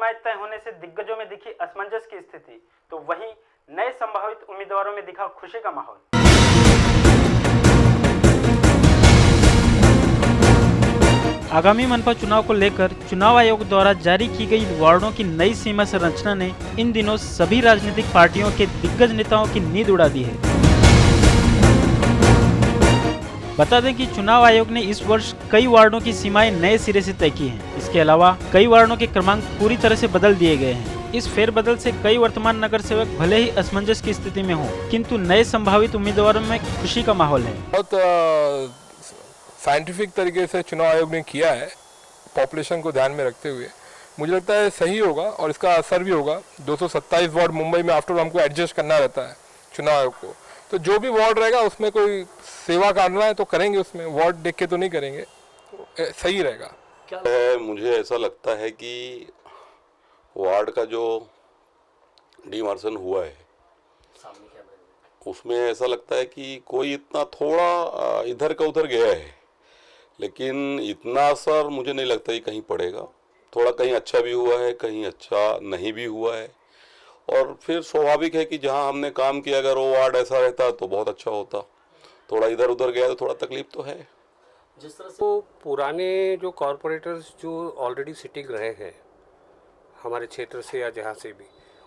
सीमाएं तय होने से दिग्गजों में दिखी असमंजस की स्थिति, तो वहीं नए संभावित उम्मीदवारों में दिखा खुशी का माहौल। आगामी मनपा चुनाव को लेकर चुनाव आयोग द्वारा जारी की गई वार्डों की नई सीमा संरचना ने इन दिनों सभी राजनीतिक पार्टियों के दिग्गज नेताओं की नींद उड़ा दी है। बता दें कि चुनाव आयोग ने इस वर्ष कई वार्डों की सीमाएं नए सिरे से तय की हैं। इसके अलावा कई वार्डों के क्रमांक पूरी तरह से बदल दिए गए हैं। इस फेरबदल से कई वर्तमान नगर सेवक भले ही असमंजस की स्थिति में हों, किंतु नए संभावित उम्मीदवारों में खुशी का माहौल है। बहुत साइंटिफिक तरीके से चुनाव आयोग ने किया है, पॉपुलेशन को ध्यान में रखते हुए। मुझे लगता है सही होगा और इसका असर भी होगा। 227 वार्ड मुंबई में आफ्टर हमको एडजस्ट करना रहता है चुनाव आयोग को, तो जो भी वार्ड रहेगा उसमें कोई सेवा करना है तो करेंगे, उसमें वार्ड देख के तो नहीं करेंगे, सही रहेगा। मुझे ऐसा लगता है कि वार्ड का जो डिमार्शन हुआ है उसमें ऐसा लगता है कि कोई इतना थोड़ा इधर का उधर गया है, लेकिन इतना असर मुझे नहीं लगता कि कहीं पड़ेगा। थोड़ा कहीं अच्छा भी हुआ है, कहीं अच्छा नहीं भी हुआ है, और फिर स्वाभाविक है कि जहां हमने काम किया अगर वो वार्ड ऐसा रहता तो बहुत अच्छा होता। थोड़ा इधर उधर गया तो थोड़ा तकलीफ तो है। जिस तरह से पुराने जो कॉरपोरेटर्स जो ऑलरेडी सिटिंग रहे हैं हमारे क्षेत्र से या जहाँ से भी,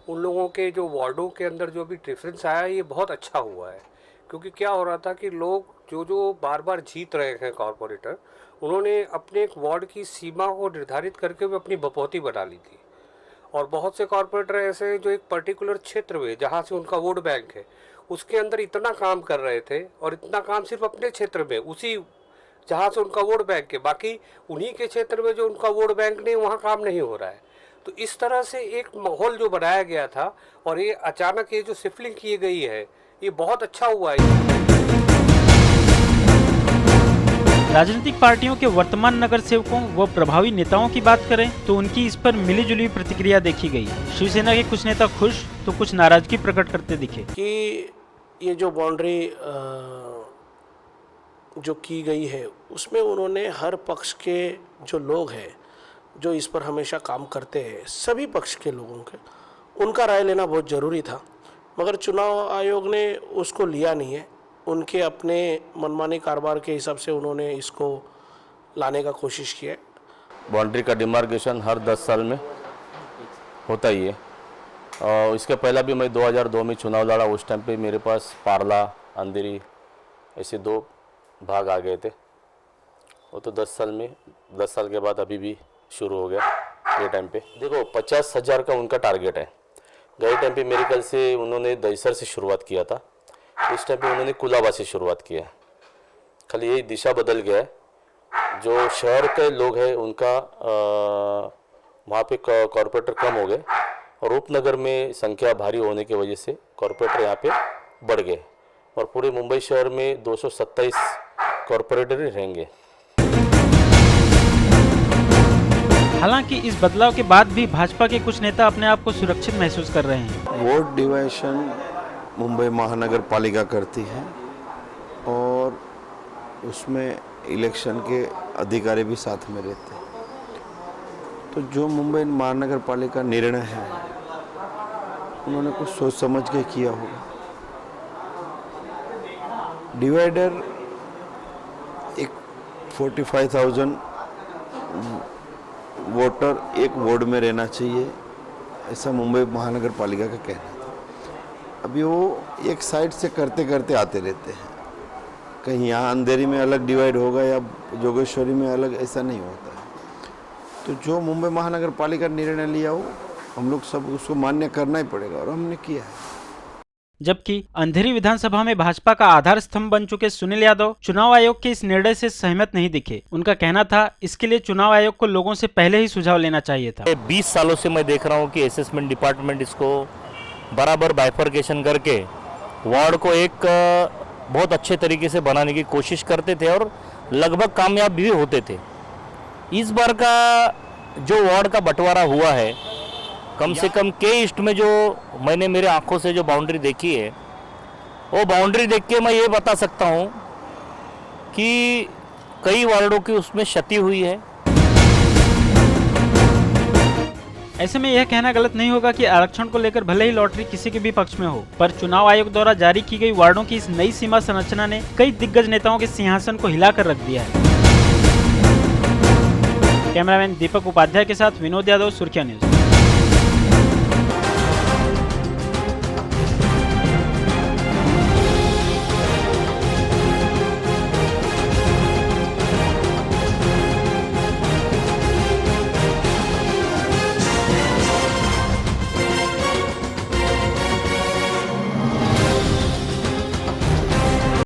उन लोगों के जो वार्डों के अंदर जो भी डिफरेंस आया ये बहुत अच्छा हुआ है। क्योंकि क्या हो रहा था कि लोग जो बार बार जीत रहे हैं कॉरपोरेटर, उन्होंने अपने एक वार्ड की सीमा को निर्धारित करके भी अपनी बपौती बना ली थी। और बहुत से कॉरपोरेटर ऐसे हैं जो एक पर्टिकुलर क्षेत्र में जहाँ से उनका वोट बैंक है उसके अंदर इतना काम कर रहे थे, और इतना काम सिर्फ अपने क्षेत्र में, उसी जहाँ से उनका वोट बैंक है, बाकी उन्हीं के क्षेत्र में जो उनका वोट बैंक नहीं वहाँ काम नहीं हो रहा है। तो इस तरह से एक माहौल जो बनाया गया था और ये अचानक ये जो शिफ्टिंग की गई है ये बहुत अच्छा हुआ है। राजनीतिक पार्टियों के वर्तमान नगर सेवकों व प्रभावी नेताओं की बात करें तो उनकी इस पर मिलीजुली प्रतिक्रिया देखी गई। शिवसेना के कुछ नेता खुश तो कुछ नाराजगी प्रकट करते दिखे कि ये जो बाउंड्री जो की गई है उसमें उन्होंने हर पक्ष के जो लोग हैं जो इस पर हमेशा काम करते हैं, सभी पक्ष के लोगों के उनका राय लेना बहुत ज़रूरी था, मगर चुनाव आयोग ने उसको लिया नहीं है। उनके अपने मनमानी कारोबार के हिसाब से उन्होंने इसको लाने का कोशिश किया है। बाउंड्री का डिमार्केशन हर 10 साल में होता ही है, और इसके पहला भी मैं 2002 में चुनाव लड़ा। उस टाइम पे मेरे पास पारला, अंधेरी ऐसे 2 भाग आ गए थे। वो तो 10 साल के बाद अभी भी शुरू हो गया। ये टाइम पे देखो 50,000 का उनका टारगेट है। गए टाइम पे मेरे ख्याल से उन्होंने दहीसर से शुरुआत किया था, इस टाइम पे उन्होंने कुलाबा से शुरुआत किया है। खाली यही दिशा बदल गया है। जो शहर के लोग हैं उनका वहाँ पे कॉरपोरेटर कम हो गए, और उपनगर में संख्या भारी होने की वजह से कॉरपोरेटर यहाँ पे बढ़ गए, और पूरे मुंबई शहर में 227 कॉरपोरेटर ही रहेंगे। हालांकि इस बदलाव के बाद भी भाजपा के कुछ नेता अपने आप को सुरक्षित महसूस कर रहे हैं। वोट डिवाइशन मुंबई महानगर पालिका करती है और उसमें इलेक्शन के अधिकारी भी साथ में रहते हैं। तो जो मुंबई महानगर पालिका निर्णय है उन्होंने कुछ सोच समझ के किया होगा। डिवाइडर एक 45,000 वोटर एक वार्ड में रहना चाहिए, ऐसा मुंबई महानगर पालिका का कहना था। अभी वो एक साइड से करते करते आते रहते हैं, कहीं यहाँ अंधेरी में अलग डिवाइड होगा या जोगेश्वरी में अलग, ऐसा नहीं होता है। तो जो मुंबई महानगर पालिका निर्णय लिया हो हम लोग सब उसको मान्य करना ही पड़ेगा, और हमने किया है। जबकि अंधेरी विधानसभा में भाजपा का आधार स्तंभ बन चुके सुनील यादव चुनाव आयोग के इस निर्णय से सहमत नहीं दिखे। उनका कहना था इसके लिए चुनाव आयोग को लोगों से पहले ही सुझाव लेना चाहिए था। 20 सालों से मैं देख रहा हूं कि असेसमेंट डिपार्टमेंट इसको बराबर बाइफर्केशन करके वार्ड को एक बहुत अच्छे तरीके से बनाने की कोशिश करते थे और लगभग कामयाब भी होते थे। इस बार का जो वार्ड का बंटवारा हुआ है, कम से कम के ईस्ट में जो मैंने मेरे आंखों से जो बाउंड्री देखी है, वो बाउंड्री देख के मैं ये बता सकता हूँ कि कई वार्डों की उसमें क्षति हुई है। ऐसे में यह कहना गलत नहीं होगा कि आरक्षण को लेकर भले ही लॉटरी किसी के भी पक्ष में हो, पर चुनाव आयोग द्वारा जारी की गई वार्डों की इस नई सीमा संरचना ने कई दिग्गज नेताओं के सिंहासन को हिलाकर रख दिया है। कैमरामैन दीपक उपाध्याय के साथ विनोद यादव, सुर्खिया न्यूज।